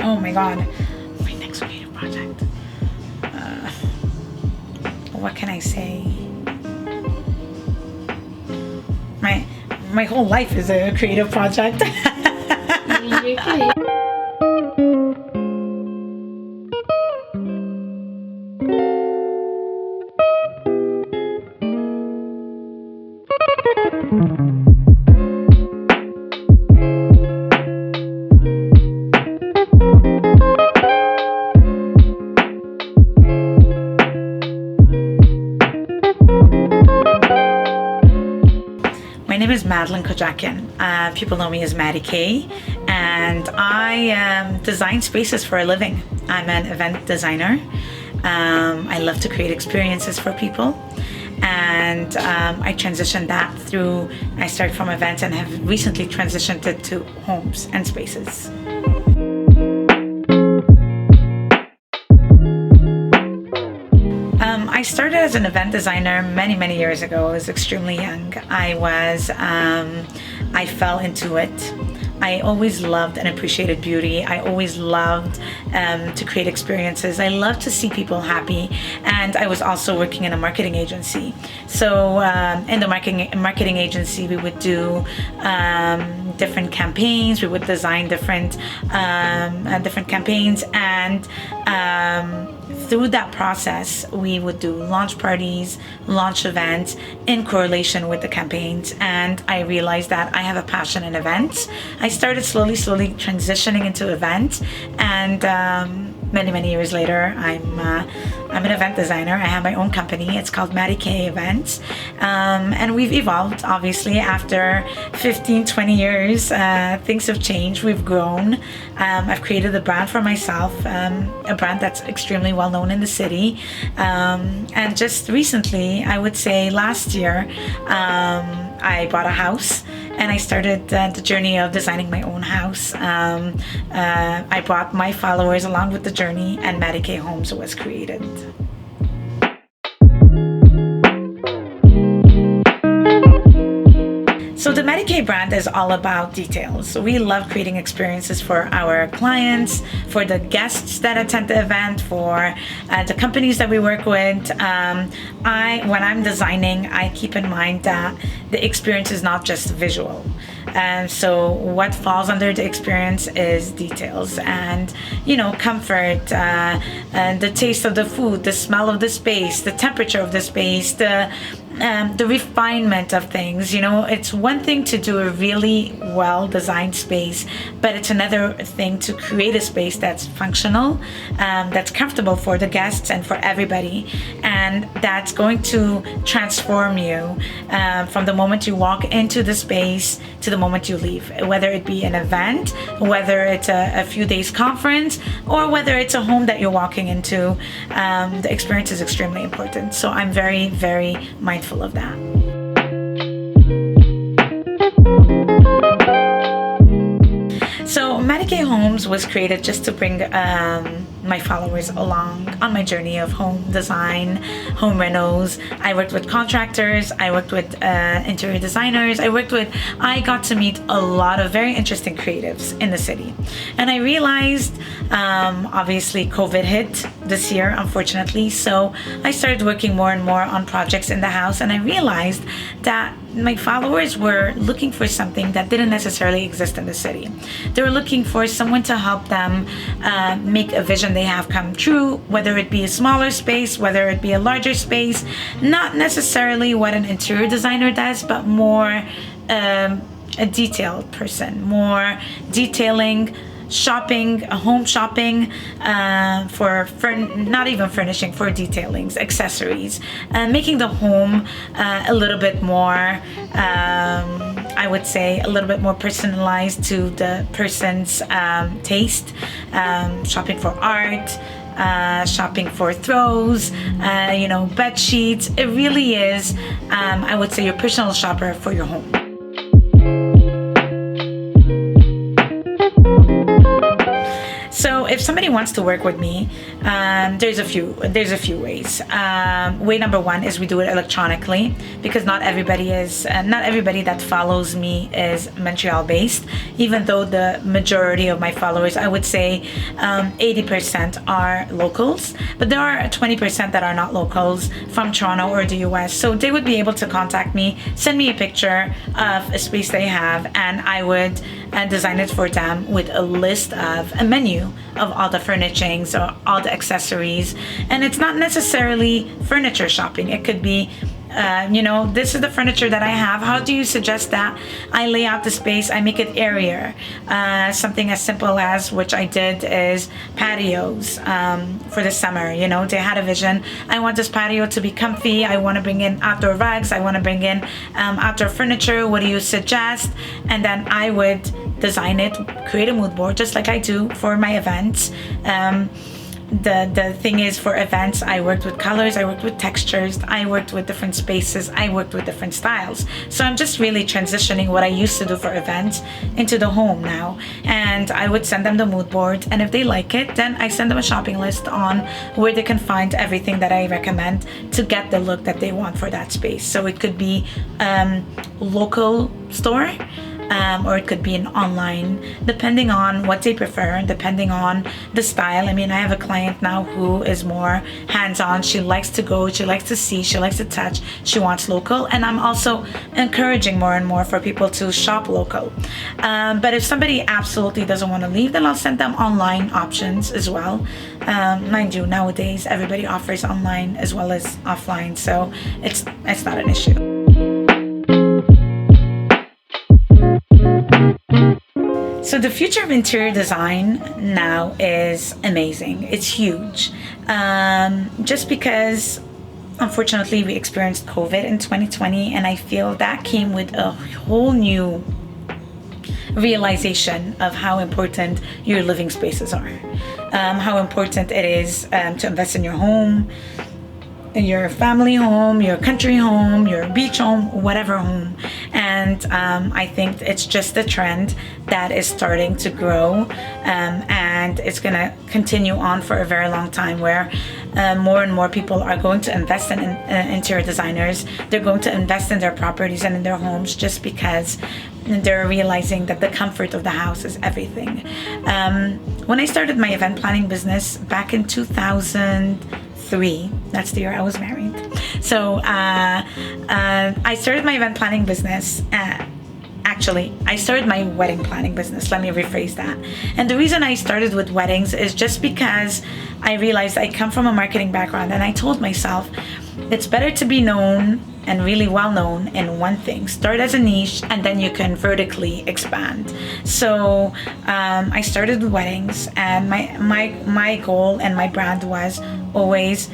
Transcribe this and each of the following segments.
Oh my god, my next creative project. What can I say? My whole life is a creative project. Okay. My name is Madeline Kojakian. People know me as Maddy K, and I design spaces for a living. I'm an event designer. I love to create experiences for people, and I transitioned that through. I started from events and have recently transitioned it to homes and spaces. I started as an event designer many years ago. I was extremely young. I fell into it. I always loved and appreciated beauty. I always loved to create experiences. I love to see people happy. And I was also working in a marketing agency. So in the marketing agency, we would do different campaigns. We would design different campaigns, and through that process, we would do launch parties, launch events in correlation with the campaigns. And I realized that I have a passion in events. I started slowly transitioning into events, and many years later, I'm an event designer. I have my own company. It's called Maddy K Events, and we've evolved. Obviously, after 15-20 years, things have changed. We've grown. I've created a brand for myself, a brand that's extremely well known in the city, and just recently, I would say last year, I bought a house, and I started the journey of designing my own house. I brought my followers along with the journey, and Maddy K Homes was created. So the Maddy K brand is all about details. We love creating experiences for our clients, for the guests that attend the event, for the companies that we work with. When I'm designing, I keep in mind that the experience is not just visual. So what falls under the experience is details and, comfort, and the taste of the food, the smell of the space, the temperature of the space, the refinement of things. It's one thing to do a really well designed space, but it's another thing to create a space that's functional, that's comfortable for the guests and for everybody, and that's going to transform you from the moment you walk into the space to the moment you leave, whether it be an event, whether it's a few days conference, or whether it's a home that you're walking into. The experience is extremely important, so I'm very mindful of that. So Maddy K Homes was created just to bring my followers along on my journey of home design, home renos. I worked with contractors, I worked with interior designers, I got to meet a lot of very interesting creatives in the city. And I realized, obviously COVID hit this year, unfortunately, so I started working more and more on projects in the house, and I realized that my followers were looking for something that didn't necessarily exist in the city. They were looking for someone to help them make a vision they have come true, whether it be a smaller space, whether it be a larger space, not necessarily what an interior designer does, but more a detailed person, more detailing, shopping, home shopping, for not even furnishing, for detailings, accessories, making the home a little bit more, I would say, a little bit more personalized to the person's taste, shopping for art, shopping for throws, bed sheets. It really is, I would say, your personal shopper for your home. So if somebody wants to work with me, there's a few ways. Way number one is we do it electronically, because not everybody that follows me is Montreal based, even though the majority of my followers, I would say 80% are locals, but there are 20% that are not locals from Toronto or the US. So they would be able to contact me, send me a picture of a space they have, and I would design it for them with a list of a menu of all the furnishings or all the accessories. And it's not necessarily furniture shopping. It could be this is the furniture that I have. How do you suggest that I lay out the space? I make it airier. Something as simple as, which I did, is patios for the summer. They had a vision. I want this patio to be comfy. I want to bring in outdoor rugs. I want to bring in outdoor furniture. What do you suggest? And then I would design it, create a mood board, just like I do for my events. The thing is, for events, I worked with colors, I worked with textures, I worked with different spaces, I worked with different styles. So I'm just really transitioning what I used to do for events into the home now. And I would send them the mood board, and if they like it, then I send them a shopping list on where they can find everything that I recommend to get the look that they want for that space. So it could be local store, or it could be an online, depending on what they prefer, depending on the style. I mean, I have a client now who is more hands-on. She likes to go, she likes to see, she likes to touch, she wants local. And I'm also encouraging more and more for people to shop local. But if somebody absolutely doesn't want to leave, then I'll send them online options as well. Mind you, nowadays everybody offers online as well as offline, so it's not an issue. So the future of interior design now is amazing. It's huge. Just because, unfortunately, we experienced COVID in 2020, and I feel that came with a whole new realization of how important your living spaces are, how important it is to invest in your home, your family home, your country home, your beach home, whatever home. And I think it's just a trend that is starting to grow, and it's going to continue on for a very long time, where more and more people are going to invest in interior designers. They're going to invest in their properties and in their homes, just because they're realizing that the comfort of the house is everything. When I started my event planning business back in 2003, that's the year I was married. So I started my event planning business. Actually, I started my wedding planning business. Let me rephrase that. And the reason I started with weddings is just because I realized I come from a marketing background, and I told myself it's better to be known and really well known in one thing. Start as a niche, and then you can vertically expand. So I started with weddings, and my goal and my brand was always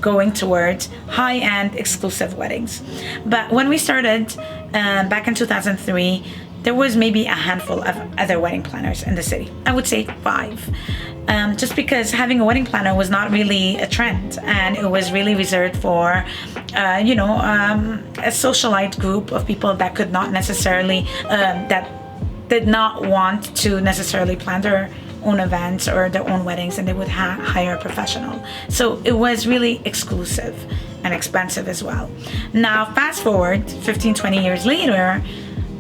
going towards high-end exclusive weddings. But when we started back in 2003, there was maybe a handful of other wedding planners in the city. I would say 5. Just because having a wedding planner was not really a trend, and it was really reserved for a socialite group of people that could not necessarily that did not want to necessarily plan their own events or their own weddings, and they would hire a professional. So it was really exclusive and expensive as well. Now fast forward 15-20 years later,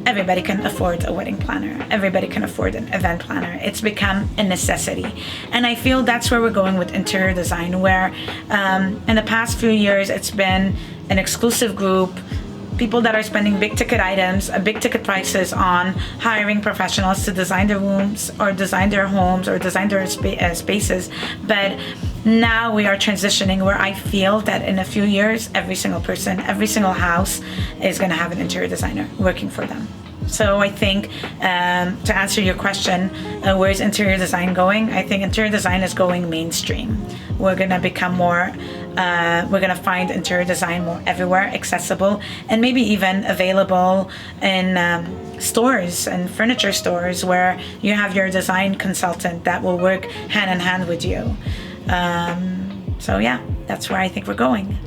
everybody can afford a wedding planner. Everybody can afford an event planner. It's become a necessity. And I feel that's where we're going with interior design, where in the past few years, it's been an exclusive group, people that are spending big ticket items, big ticket prices on hiring professionals to design their rooms or design their homes or design their spaces. But now we are transitioning where I feel that in a few years, every single person, every single house is going to have an interior designer working for them. So I think to answer your question, where's interior design going? I think interior design is going mainstream. We're going to become more, we're going to find interior design more everywhere, accessible, and maybe even available in stores and furniture stores, where you have your design consultant that will work hand in hand with you. So yeah, that's where I think we're going.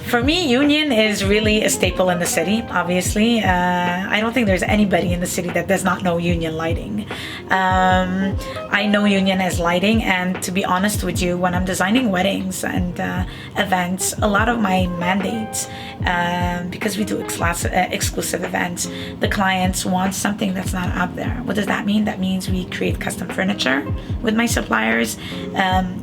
For me, union is really a staple in the city, obviously. I don't think there's anybody in the city that does not know union lighting. I know union as lighting, and to be honest with you, when I'm designing weddings and events, a lot of my mandates, because we do exclusive events, the clients want something that's not out there. What does that mean? That means we create custom furniture with my suppliers.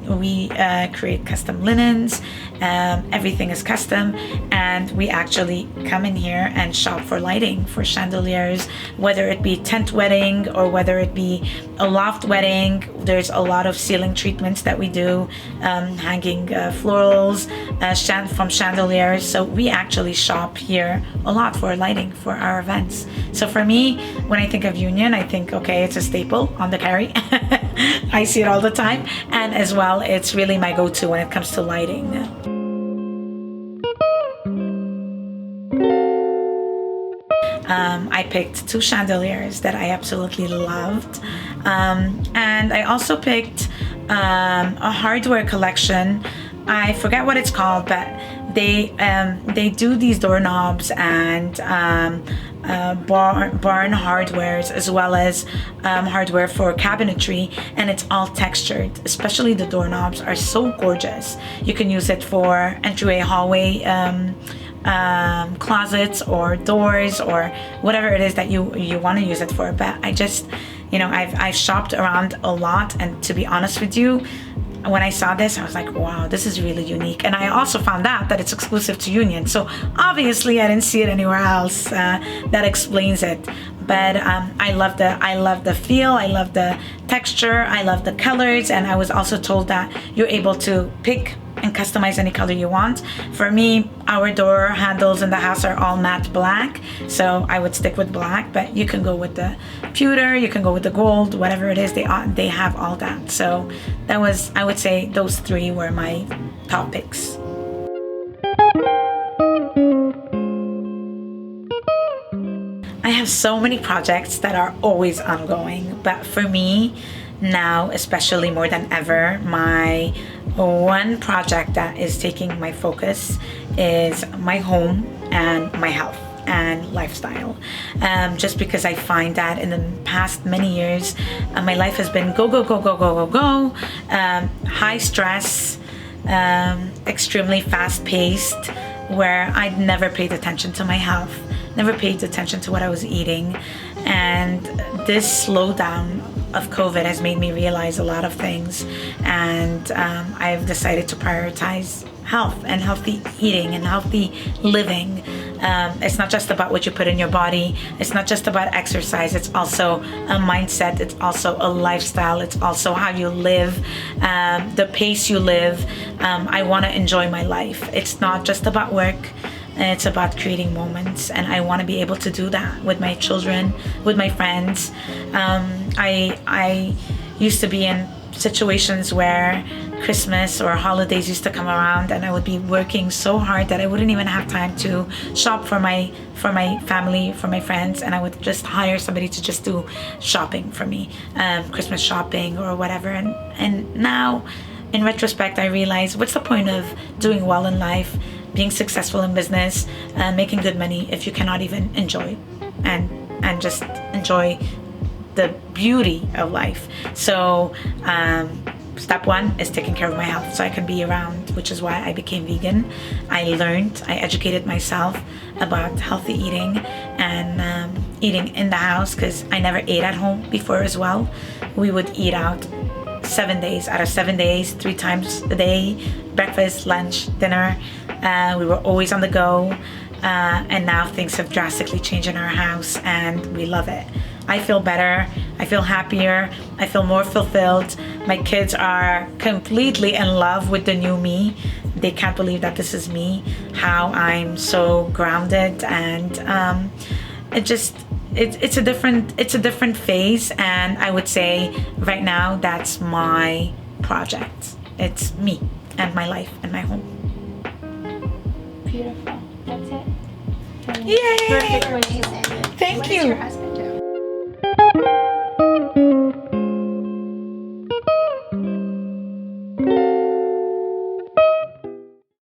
We create custom linens. Everything is custom, and we actually come in here and shop for lighting, for chandeliers, whether it be tent wedding or whether it be a loft wedding. There's a lot of ceiling treatments that we do, hanging florals from chandeliers. So we actually shop here a lot for lighting for our events. So for me, when I think of union, I think, okay, it's a staple on the carry. I see it all the time, and as well, it's really my go-to when it comes to lighting. I picked 2 chandeliers that I absolutely loved, and I also picked a hardware collection. I forget what it's called, but they do these doorknobs and barn hardwares, as well as hardware for cabinetry, and it's all textured. Especially the doorknobs are so gorgeous. You can use it for entryway, hallway, closets or doors or whatever it is that you want to use it for. But I just, I've shopped around a lot, and to be honest with you, when I saw this, I was like, wow, this is really unique. And I also found out that it's exclusive to Union. So obviously I didn't see it anywhere else. That explains it. But I love the feel, I love the texture, I love the colors, and I was also told that you're able to pick and customize any color you want. For me, our door handles in the house are all matte black, so I would stick with black, but you can go with the pewter, you can go with the gold, whatever it is, they have all that. So that was, I would say those 3 were my top picks. I have so many projects that are always ongoing, but for me now, especially more than ever, my one project that is taking my focus is my home and my health and lifestyle. Just because I find that in the past many years, my life has been go, high stress, extremely fast paced, where I'd never paid attention to my health, never paid attention to what I was eating. And this slowdown of COVID has made me realize a lot of things, and I've decided to prioritize health and healthy eating and healthy living. It's not just about what you put in your body, it's not just about exercise, it's also a mindset, it's also a lifestyle, it's also how you live, the pace you live. I want to enjoy my life. It's not just about work, it's about creating moments, and I want to be able to do that with my children, with my friends. I used to be in situations where Christmas or holidays used to come around, and I would be working so hard that I wouldn't even have time to shop for my family, for my friends, and I would just hire somebody to just do shopping for me, Christmas shopping or whatever. And now, in retrospect, I realize, what's the point of doing well in life, being successful in business, making good money, if you cannot even enjoy and just enjoy the beauty of life? So step 1 is taking care of my health so I can be around, which is why I became vegan. I educated myself about healthy eating and eating in the house, because I never ate at home before as well. We would eat out 7 days out of 7 days, 3 times a day, breakfast, lunch, dinner. We were always on the go, and now things have drastically changed in our house, and we love it. I feel better, I feel happier, I feel more fulfilled. My kids are completely in love with the new me. They can't believe that this is me, how I'm so grounded, and it's a different phase. And I would say right now that's my project. It's me and my life and my home. Beautiful. That's it. Yay! Perfect. Amazing. Thank What you. is your husband?